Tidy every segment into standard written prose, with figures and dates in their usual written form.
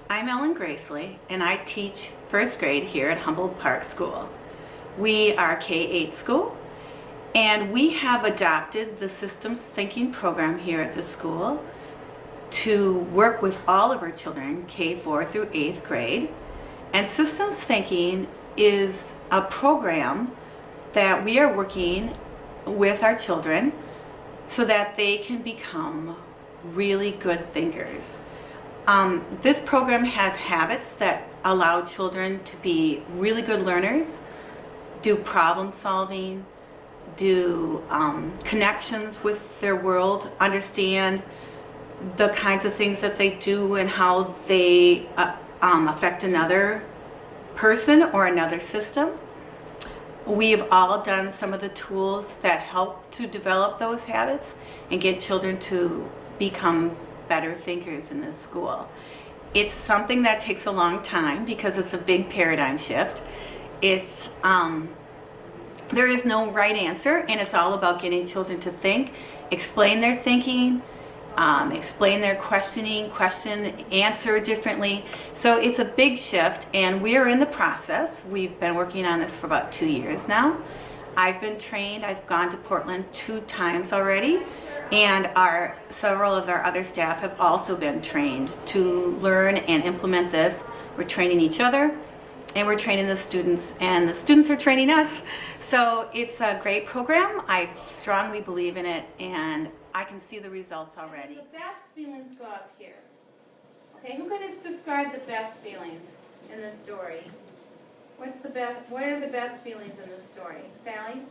I'm Ellen Gracely, and I teach first grade here at Humboldt Park School. We are a K-8 school, and we have adopted the systems thinking program here at the school to work with all of our children, K-4 through 8th grade. And systems thinking is a program that we are working with our children so that they can become really good thinkers. This program has habits that allow children to be really good learners, do problem solving, do connections with their world, understand the kinds of things that they do and how they affect another person or another system. We've all done some of the tools that help to develop those habits and get children to become better thinkers in this school. It's something that takes a long time because it's a big paradigm shift. It's there is no right answer, and it's all about getting children to think, explain their thinking, explain their questioning, answer differently. So it's a big shift, and we're in the process. We've been working on this for about 2 years now. I've been trained. I've gone to Portland 2 times already, and several of our other staff have also been trained to learn and implement this. We're training each other, and we're training the students, and the students are training us. So it's a great program. I strongly believe in it, and I can see the results already. The best feelings go up here. Okay, who's going to describe the best feelings in this story? What are the best feelings in this story? Sally?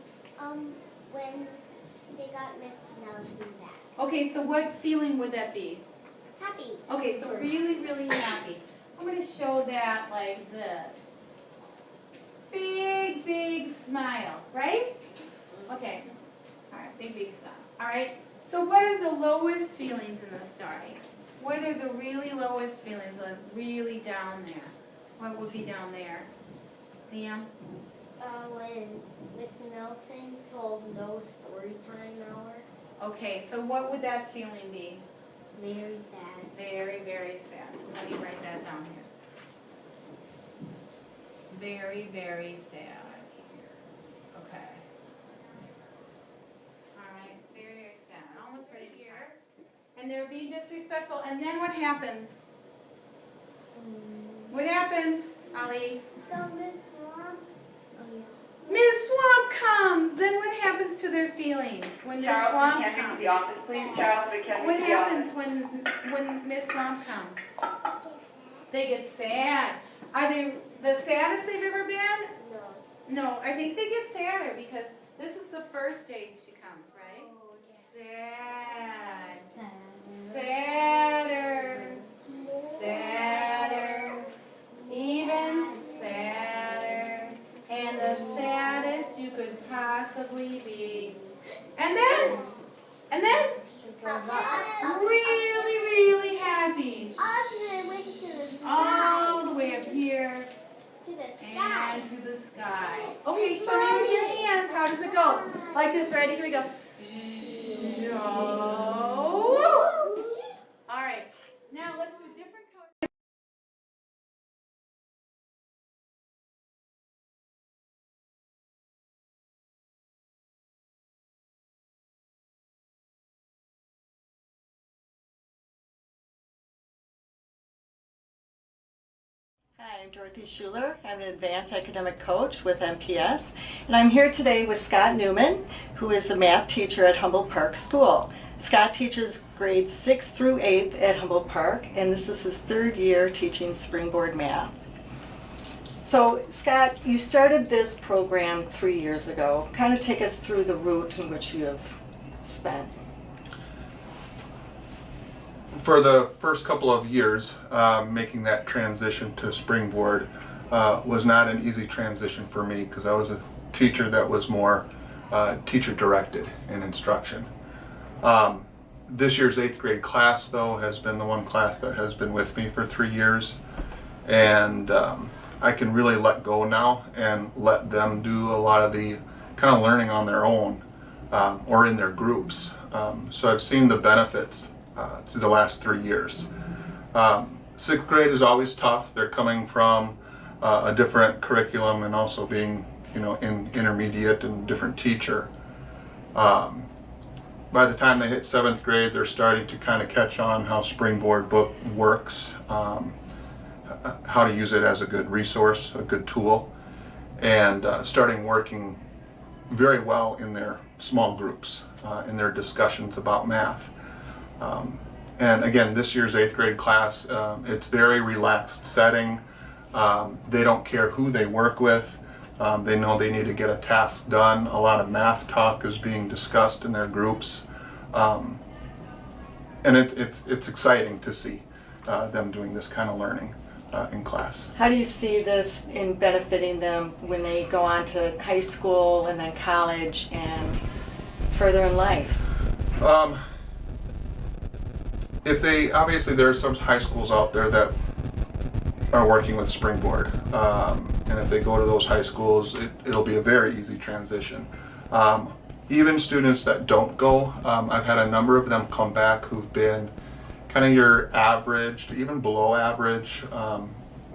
When they got Miss Nelson back. Okay, so what feeling would that be? Happy. Okay, so really, really happy. I'm going to show that like this. Big, big smile, right? Okay. All right, big, big smile. All right. So what are the lowest feelings in the story? What are the really lowest feelings, like really down there? What would be down there? Liam? When Miss Nelson told no story time hour. Okay, so what would that feeling be? Very sad. Very, very sad. So let me write that down here. Very, very sad. Okay. All right, very, very sad. Almost ready here. And they're being disrespectful. And then what happens? What happens, Ali? So Miss Swamp. Miss Swamp comes. Then what happens to their feelings when Miss Swamp comes? What happens when Miss Swamp comes? They get sad. Are they the saddest they've ever been? No. No, I think they get sadder because this is the first stage she comes, right? Sad. Sadder. Sadder. Even sadder. And the saddest you could possibly be. And then really, really happy. All the way up here. To the sky. And to the sky. Okay, show me with your hands. How does it go? Like this, ready? Here we go. All right. Now let's do different colors. Hi, I'm Dorothy Schuler. I'm an advanced academic coach with MPS, and I'm here today with Scott Newman, who is a math teacher at Humboldt Park School. Scott teaches grades 6th through 8th at Humboldt Park, and this is his 3rd year teaching springboard math. So, Scott, you started this program 3 years ago. Kind of take us through the route in which you have spent. For the first couple of years, making that transition to Springboard was not an easy transition for me because I was a teacher that was more teacher-directed in instruction. This year's 8th grade class, though, has been the one class that has been with me for 3 years, and I can really let go now and let them do a lot of the kind of learning on their own or in their groups. So I've seen the benefits through the last 3 years. Sixth grade is always tough. They're coming from a different curriculum and also being, in intermediate and different teacher. By the time they hit seventh grade, they're starting to kind of catch on how Springboard book works, how to use it as a good resource, a good tool, and starting working very well in their small groups, in their discussions about math. And again, this year's 8th grade class, it's very relaxed setting. They don't care who they work with. They know they need to get a task done. A lot of math talk is being discussed in their groups. And it's exciting to see them doing this kind of learning in class. How do you see this in benefiting them when they go on to high school and then college and further in life? Obviously there are some high schools out there that are working with Springboard. And if they go to those high schools, it'll be a very easy transition. Even students that don't go, I've had a number of them come back who've been kind of your average to even below average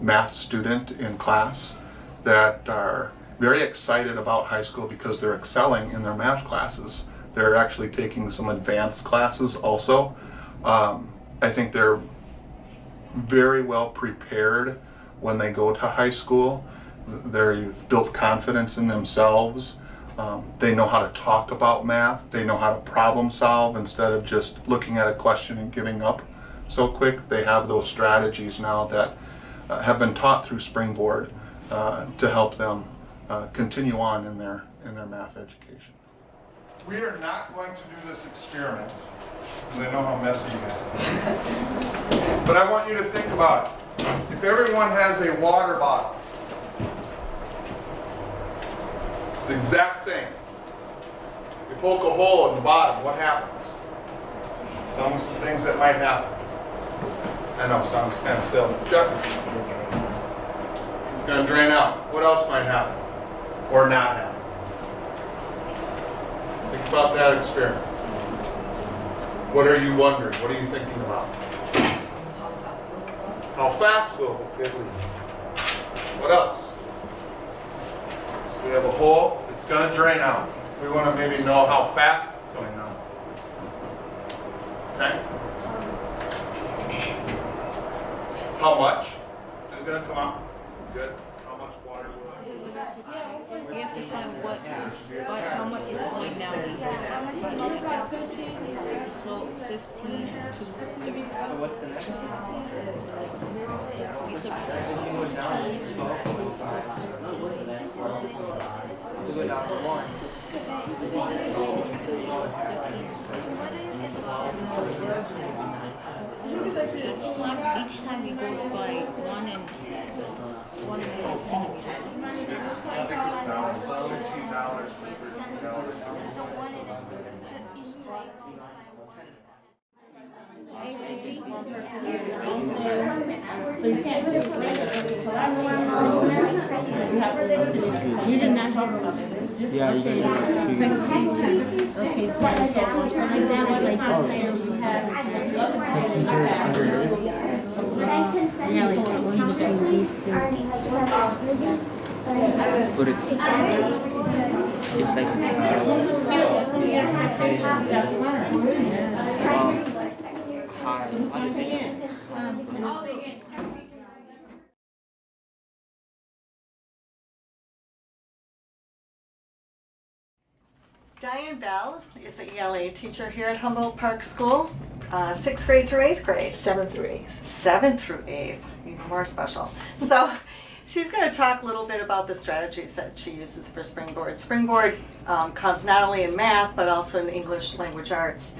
math student in class that are very excited about high school because they're excelling in their math classes. They're actually taking some advanced classes also. I think they're very well prepared when they go to high school. They've built confidence in themselves. They know how to talk about math. They know how to problem solve instead of just looking at a question and giving up so quick. They have those strategies now that have been taught through Springboard to help them continue on in their math education. We are not going to do this experiment because I know how messy you guys are. But I want you to think about it. If everyone has a water bottle, it's the exact same. You poke a hole in the bottom, what happens? Tell me some things that might happen. I know, sounds kind of silly. Jesse, it's going to drain out. What else might happen? Or not happen? Think about that experiment. What are you wondering? What are you thinking about? How fast will it leak? What else? So we have a hole. It's going to drain out. We want to maybe know how fast it's going out. Okay? How much is going to come out? Good. How much water will it? You have to find how much is going down each. So 15 to 30. What's the next one? We subtract 16. To go down to 1. Each time it goes by 1.5 centimeters. I think it's down $15 for So one and a, so each time. H and T. You did not talk about this. Yeah, you guys Text feature. Okay, so like that was like text feature underneath. yeah, like one between these two. But it's like Diane Bell is the ELA teacher here at Humboldt Park School, 6th grade through 8th grade. 7th through 8th. 7th through 8th, even more special. So she's going to talk a little bit about the strategies that she uses for Springboard. Springboard comes not only in math, but also in English language arts.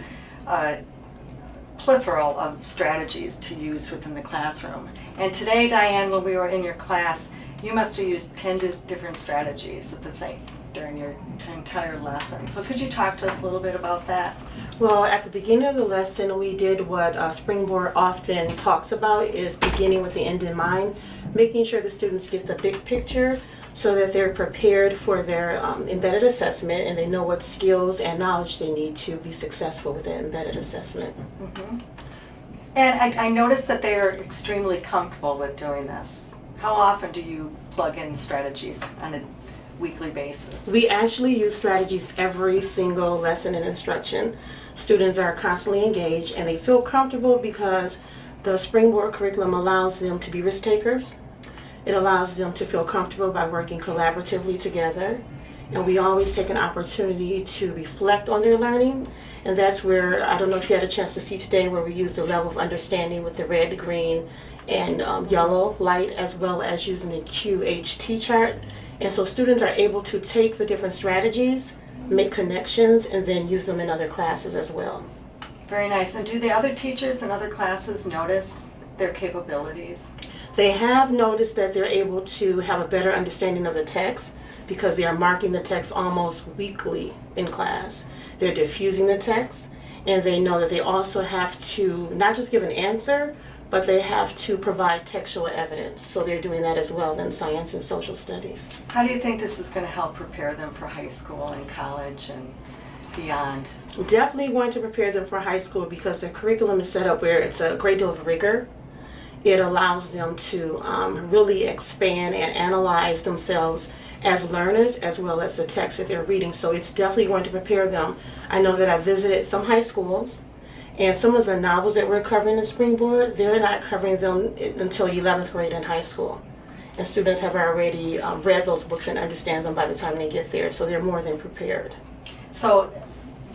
Plethora of strategies to use within the classroom. And today, Diane, when we were in your class, you must have used 10 different strategies at the same during your entire lesson. So could you talk to us a little bit about that? Well, at the beginning of the lesson, we did what Springboard often talks about, is beginning with the end in mind, making sure the students get the big picture so that they're prepared for their embedded assessment and they know what skills and knowledge they need to be successful with that embedded assessment. Mm-hmm. And I noticed that they are extremely comfortable with doing this. How often do you plug in strategies on a weekly basis? We actually use strategies every single lesson and instruction. Students are constantly engaged and they feel comfortable because the Springboard curriculum allows them to be risk takers. It allows them to feel comfortable by working collaboratively together. And we always take an opportunity to reflect on their learning. And that's where, I don't know if you had a chance to see today, where we use the level of understanding with the red, green, and yellow light, as well as using the QHT chart. And so students are able to take the different strategies, make connections, and then use them in other classes as well. Very nice. And do the other teachers in other classes notice their capabilities? They have noticed that they're able to have a better understanding of the text because they are marking the text almost weekly in class. They're diffusing the text, and they know that they also have to not just give an answer, but they have to provide textual evidence. So they're doing that as well in science and social studies. How do you think this is going to help prepare them for high school and college and beyond? Definitely going to prepare them for high school because their curriculum is set up where it's a great deal of rigor. It allows them to really expand and analyze themselves as learners as well as the text that they're reading. So it's definitely going to prepare them. I know that I visited some high schools, and some of the novels that we're covering in Springboard, they're not covering them until 11th grade in high school. And students have already read those books and understand them by the time they get there, so they're more than prepared. So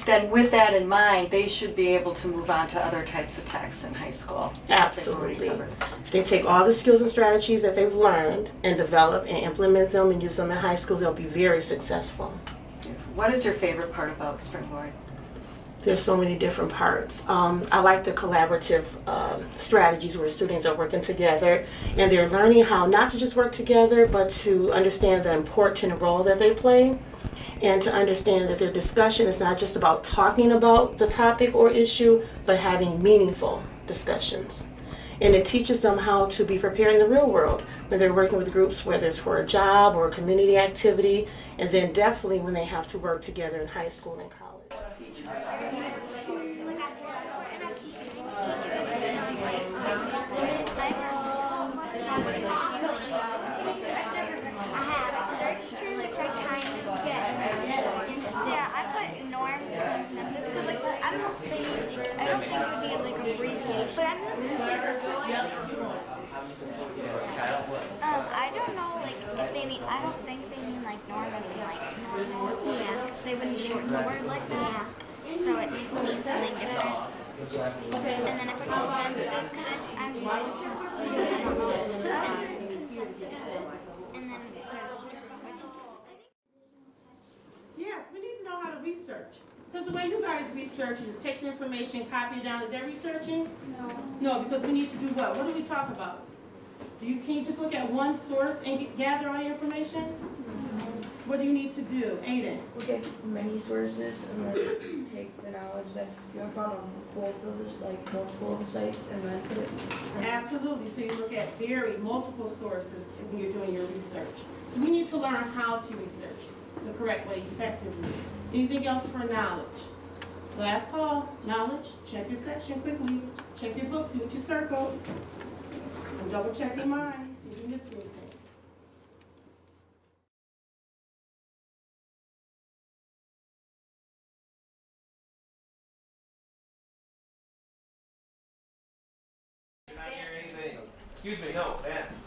then with that in mind, they should be able to move on to other types of texts in high school. Absolutely. If they take all the skills and strategies that they've learned and develop and implement them and use them in high school, they'll be very successful. What is your favorite part about Springboard? There's so many different parts. I like the collaborative strategies where students are working together and they're learning how not to just work together, but to understand the important role that they play, and to understand that their discussion is not just about talking about the topic or issue, but having meaningful discussions. And it teaches them how to be prepared in the real world when they're working with groups, whether it's for a job or a community activity, and then definitely when they have to work together in high school and college. Yeah, I put norm consensus because I don't think it would be like abbreviation. I don't know if they mean. I don't think they mean like norm as in like normal. Yeah, they wouldn't shorten the word like that. So it needs to mean something different. And then I put consensus because I'm white. And then search which. Yes, we need to know how to research. Because the way you guys research is take the information, copy it down. Is that researching? No. No, because we need to do what? What do we talk about? Can you just look at one source and gather all your information? What do you need to do? Aiden? Look at many sources and then take the knowledge that you have found on both of those, like multiple sites, and then put it. Absolutely. So you look at multiple sources when you're doing your research. So we need to learn how to research the correct way, effectively. Anything else for knowledge? Last call, knowledge. Check your section quickly. Check your book, see what you circled. And double check your mind, see if you missed anything. Excuse me, no, Vance.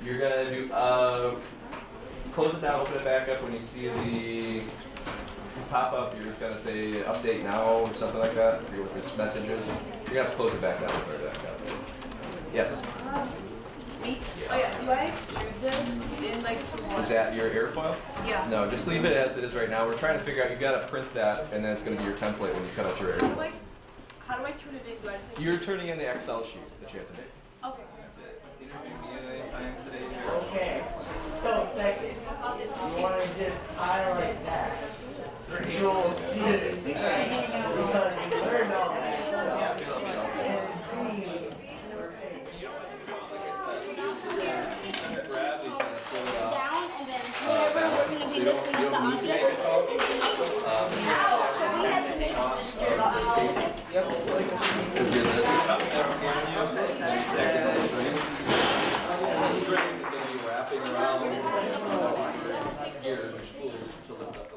You're gonna do, close it down, open it back up when you see the pop up. You're just gonna say update now or something like that. If you're with this messages, you're gonna have to close it back down. Put it back up. Yes. Oh yeah, do I extrude this in like tomorrow? Is that your airfoil? Yeah. No, just leave it as it is right now. We're trying to figure out, you gotta print that and then it's gonna be your template when you cut out your airfoil. How do I turn it in? Do I just like You're turning in the Excel sheet that you have to make. Okay. Okay, so second, you want to just highlight that. You'll see it because you learned all that stuff. Down and then whatever we're going to do this when you got object. So we have to make it sturdy. Because you're wrapping around here to lift up.